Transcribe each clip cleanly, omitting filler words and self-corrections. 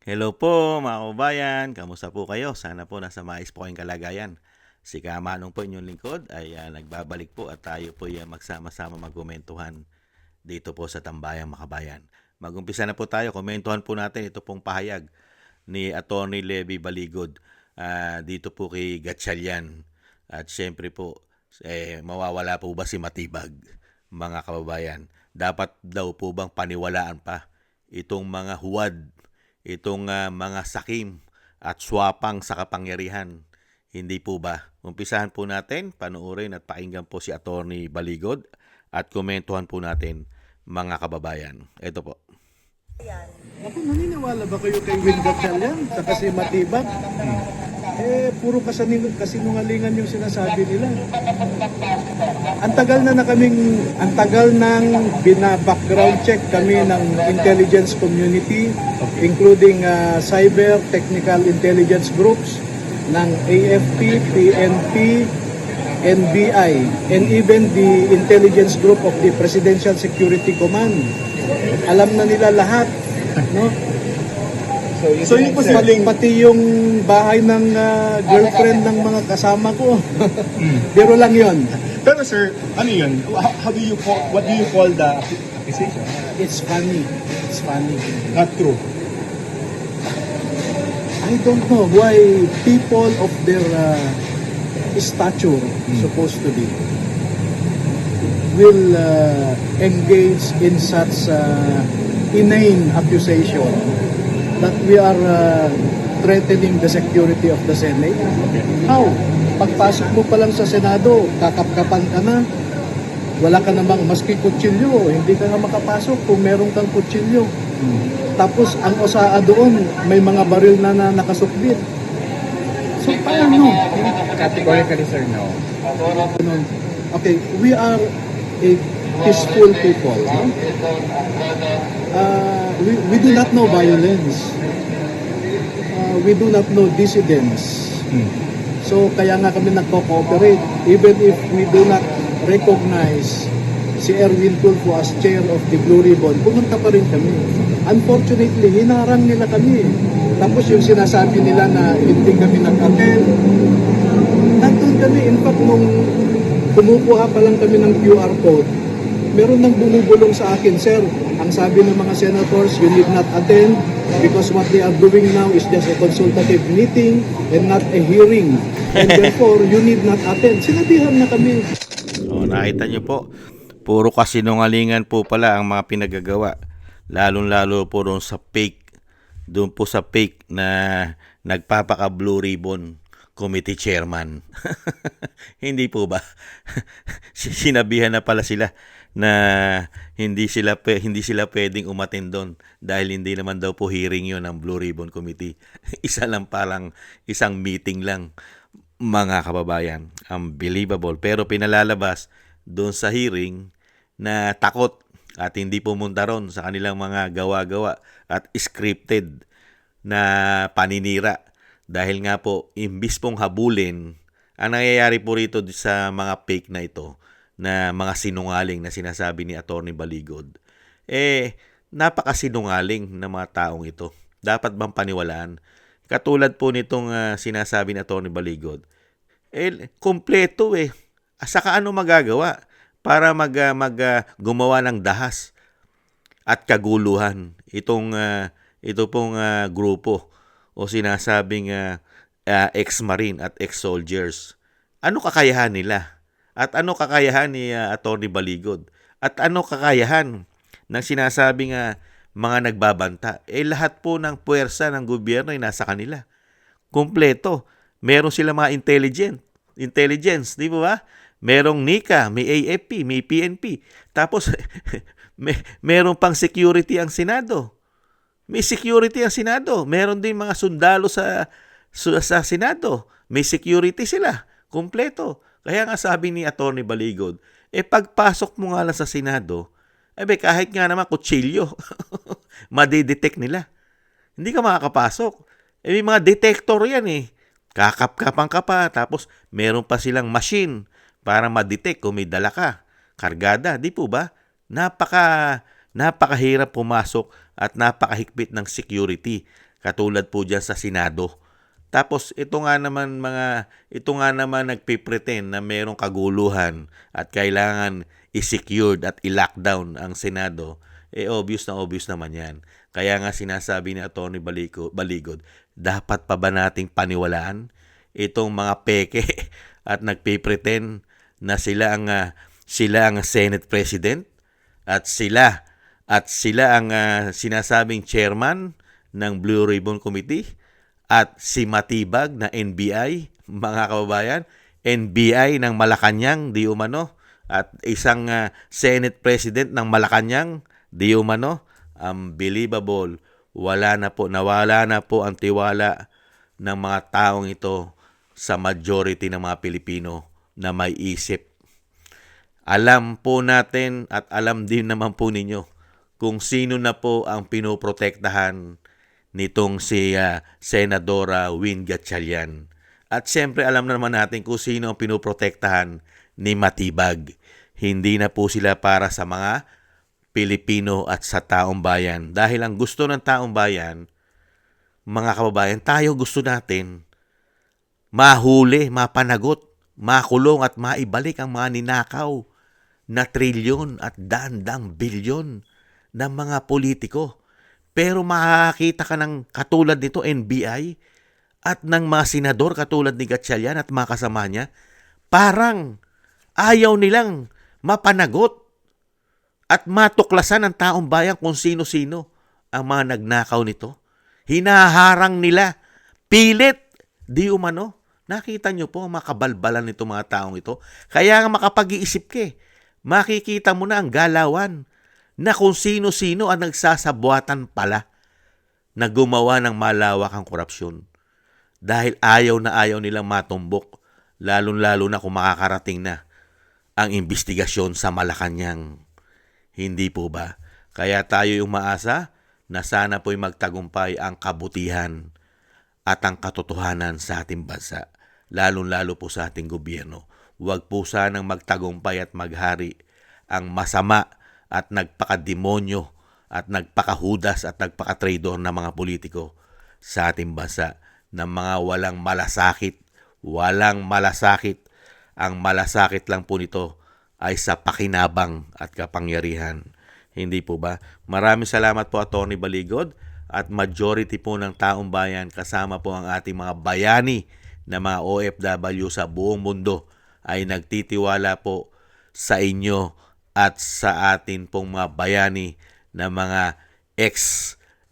Hello po mga kababayan, kamusta po kayo? Sana po nasa maayos po kayong kalagayan. Si Kamanong po inyong lingkod ay nagbabalik po at tayo po ay magsama-sama magkomentuhan dito po sa Tambayang Makabayan. Magumpisa na po tayo, komentuhan po natin ito pong pahayag ni Attorney Levy Baligod dito po kay Gatchalian. At syempre po, mawawala po ba si Matibag mga kababayan? Dapat daw po bang paniwalaan pa itong mga huwad, itong mga sakim at swapang sa kapangyarihan? Hindi po ba? Umpisahan po natin, panuorin at pakinggan po si Attorney Baligod at komentuhan po natin mga kababayan. Ito po. Ako, naniniwala ba kayo kay Will Gatchalian sa kasi Matibag? Puro kasinungalingan yung sinasabi nila. Ang tagal nang bina-background check kami ng intelligence community, including cyber technical intelligence groups ng AFP, PNP, NBI, and even the intelligence group of the Presidential Security Command. Alam na nila lahat, no? So yun po, pati yung bahay ng girlfriend ng mga kasama ko. Biro lang yun. Pero sir, ano yun? How do you call, what do you call the accusation? It's funny. It's funny. Not true. I don't know why people of their stature, supposed to be, will engage in such inane accusation that we are threatening the security of the Senate. How? Pagpasok mo pa lang sa Senado, kakapkapan ka na, wala ka namang maski kutsilyo, hindi ka nga makapasok kung meron kang kutsilyo. Tapos ang OSAA doon, may mga baril na nakasukbit. So paano? Categorically sir, no. Okay, we are a peaceful people. No? We do not know violence. We do not know dissidents. So kaya nga kami nagko-cooperate. Even if we do not recognize si Erwin Tulfo as chair of the Blue Ribbon, pumunta pa rin kami. Unfortunately, hinarang nila kami. Tapos yung sinasabi nila na hindi kami nag-attend, nandun kami. In fact, nung kumukuha pa lang kami ng QR code, meron nang bumubulong sa akin, sir, ang sabi ng mga senators, you need not attend because what they are doing now is just a consultative meeting and not a hearing. And therefore, you need not attend. Sinabihan na kami. So, nakita nyo po, puro kasinungalingan po pala ang mga pinagagawa. Lalong-lalo po doon sa fake, doon po sa fake na nagpapaka-Blue Ribbon Committee Chairman. Hindi po ba? Sinabihan na pala sila na hindi sila pwedeng umattend doon dahil hindi naman daw po hearing yon ng Blue Ribbon Committee. Isang meeting lang mga kababayan. Unbelievable. Pero pinalalabas doon sa hearing na takot at hindi pumunta ron sa kanilang mga gawa-gawa at scripted na paninira. Dahil nga po, imbis pong habulin, ang nangyayari po rito sa mga fake na ito, na mga sinungaling na sinasabi ni Attorney Baligod, napakasinungaling na mga taong ito. Dapat bang paniwalaan? Katulad po nitong sinasabi ni Attorney Baligod, kompleto eh. Saka ano magagawa para gumawa ng dahas at kaguluhan ito pong grupo o sinasabing ex-marine at ex-soldiers. Ano kakayahan nila? At ano kakayahan ni Attorney Baligod? At ano kakayahan ng sinasabing mga nagbabanta? Lahat po ng puwersa ng gobyerno ay nasa kanila. Kompleto. Meron sila mga intelligence, di ba? Merong NICA, may AFP, may PNP. Tapos, meron pang security ang Senado. May security ang Senado. Meron din mga sundalo sa Senado. May security sila. Kompleto. Kaya nga sabi ni Attorney Baligod, pagpasok mo nga lang sa Senado, kahit nga naman kutsilyo, madidetect nila. Hindi ka makakapasok. May mga detector yan eh. Kakapkapan ka pa, tapos meron pa silang machine para ma-detect kung may dala ka. Kargada, di po ba? Napakahirap pumasok at napakahigpit ng security Katulad po diyan sa Senado. Tapos ito nga naman nagpipretend na mayroong kaguluhan at kailangan i-secured at i-lockdown ang Senado. Obvious na obvious naman 'yan. Kaya nga sinasabi ni Atty. Baligod, dapat pa ba nating paniwalaan itong mga peke at nagpipretend na sila ang Senate President at sila ang sinasabing chairman ng Blue Ribbon Committee at si Matibag na NBI, mga kababayan, NBI ng Malacanang, di umano, at isang Senate President ng Malacanang, di umano. Unbelievable. Nawala na po ang tiwala ng mga taong ito sa majority ng mga Pilipino na may isip. Alam po natin at alam din naman po ninyo kung sino na po ang pinoprotektahan nitong si Senadora Win Gatchalian. At siyempre alam na naman natin kung sino ang pinoprotektahan ni Matibag. Hindi na po sila para sa mga Pilipino at sa taong bayan. Dahil ang gusto ng taong bayan, mga kababayan, tayo gusto natin mahuli, mapanagot, makulong at maibalik ang mga ninakaw na trilyon at daan-daang bilyon ng mga politiko. Pero makakita ka ng katulad nito, NBI, at ng mga senador katulad ni Gatchalian at mga kasama niya, parang ayaw nilang mapanagot at matuklasan ng taong bayan kung sino-sino ang mga nagnakaw nito. Hinaharang nila, pilit, di umano. Nakita nyo po ang makabalbalan nito mga taong ito. Kaya nga makapag-iisip ka, makikita mo na ang galawan na kung sino-sino ang nagsasabuatan pala na gumawa ng malawakang korupsyon. Dahil ayaw nilang matumbok, lalo-lalo na kung makakarating na ang investigasyon sa Malacanang. Hindi po ba? Kaya tayo yung maasa na sana po'y magtagumpay ang kabutihan at ang katotohanan sa ating bansa, lalo-lalo po sa ating gobyerno. Huwag po sanang magtagumpay at maghari ang masama at nagpakademonyo at nagpakahudas at nagpakatraidor na mga politiko sa ating bansa ng mga walang malasakit. Walang malasakit. Ang malasakit lang po nito ay sa pakinabang at kapangyarihan. Hindi po ba? Maraming salamat po, Atty. Baligod, at majority po ng taong bayan kasama po ang ating mga bayani na mga OFW sa buong mundo ay nagtitiwala po sa inyo at sa atin pong mga bayani na mga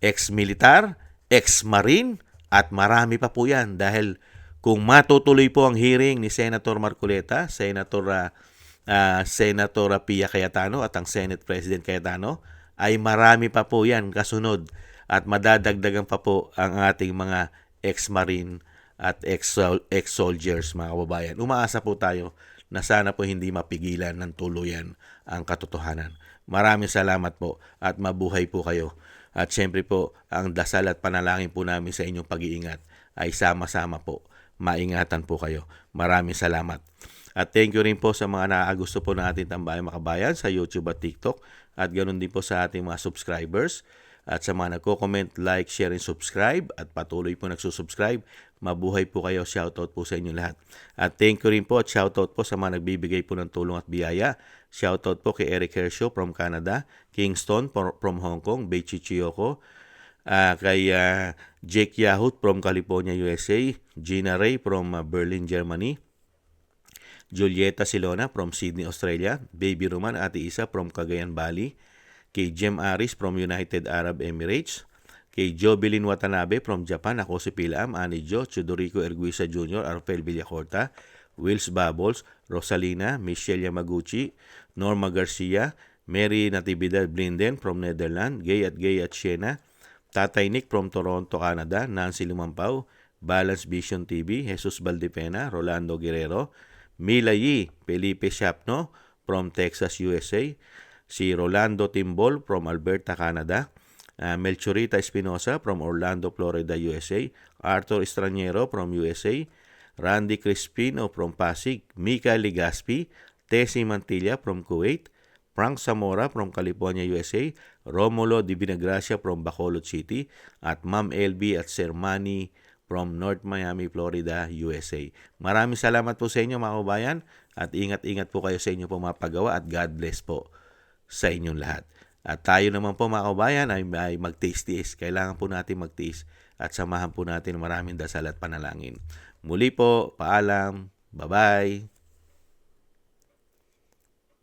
ex-militar, ex-marine, at marami pa po yan. Dahil kung matutuloy po ang hearing ni Senator Marcoleta, Senator Pia Cayetano at ang Senate President Cayetano, ay marami pa po yan kasunod at madadagdagan pa po ang ating mga ex-marine at ex-soldiers, mga kababayan. Umaasa po tayo na sana po hindi mapigilan ng tuluyan ang katotohanan. Maraming salamat po at mabuhay po kayo. At syempre po, ang dasal at panalangin po namin sa inyong pag-iingat ay sama-sama po. Maingatan po kayo. Maraming salamat. At thank you rin po sa mga naagusto po ng ating Tambayang Makabayan sa YouTube at TikTok. At ganoon din po sa ating mga subscribers. At sa mga nagko-comment, like, share, and subscribe. At patuloy po nagsusubscribe. Mabuhay po kayo. Shoutout po sa inyo lahat. At thank you rin po at shoutout po sa mga nagbibigay po ng tulong at biyaya. Shoutout po kay Eric Hershaw from Canada, Kingston from Hong Kong, Beichi Chiyoko, kay Jake Yahut from California, USA, Gina Ray from Berlin, Germany, Julieta Silona from Sydney, Australia, Baby Roman Ate Isa from Cagayan, Bali, kay Jem Aris from United Arab Emirates, kay Jovelyn Watanabe from Japan, ako si Pilam, Ani Jo, Chudorico Erguisa Jr., Arfel Villacorta, Wills Bubbles, Rosalina, Michelle Yamaguchi, Norma Garcia, Mary Natividad Blinden from Netherlands, Gay at Siena, Tatay Nick from Toronto, Canada, Nancy Lumampaw, Balance Vision TV, Jesus Valdepena, Rolando Guerrero, Mila Yi, Felipe Shapno from Texas, USA, si Rolando Timbol from Alberta, Canada, Melchorita Espinosa from Orlando, Florida, USA, Arthur Estraniero from USA, Randy Crispino from Pasig, Mika Ligaspi, Tessie Mantilla from Kuwait, Frank Zamora from California, USA, Romulo Di Vinagracia from Bacolod City, at Ma'am LB at Sir Manny from North Miami, Florida, USA. Maraming salamat po sa inyo mga kabayan, at ingat-ingat po kayo sa inyo po mga paggawa, at God bless po sa inyong lahat. At tayo naman po mga kabayan ay magtiis-tiis. Kailangan po natin magtiis at samahan po natin maraming dasal at panalangin. Muli po, paalam, bye-bye.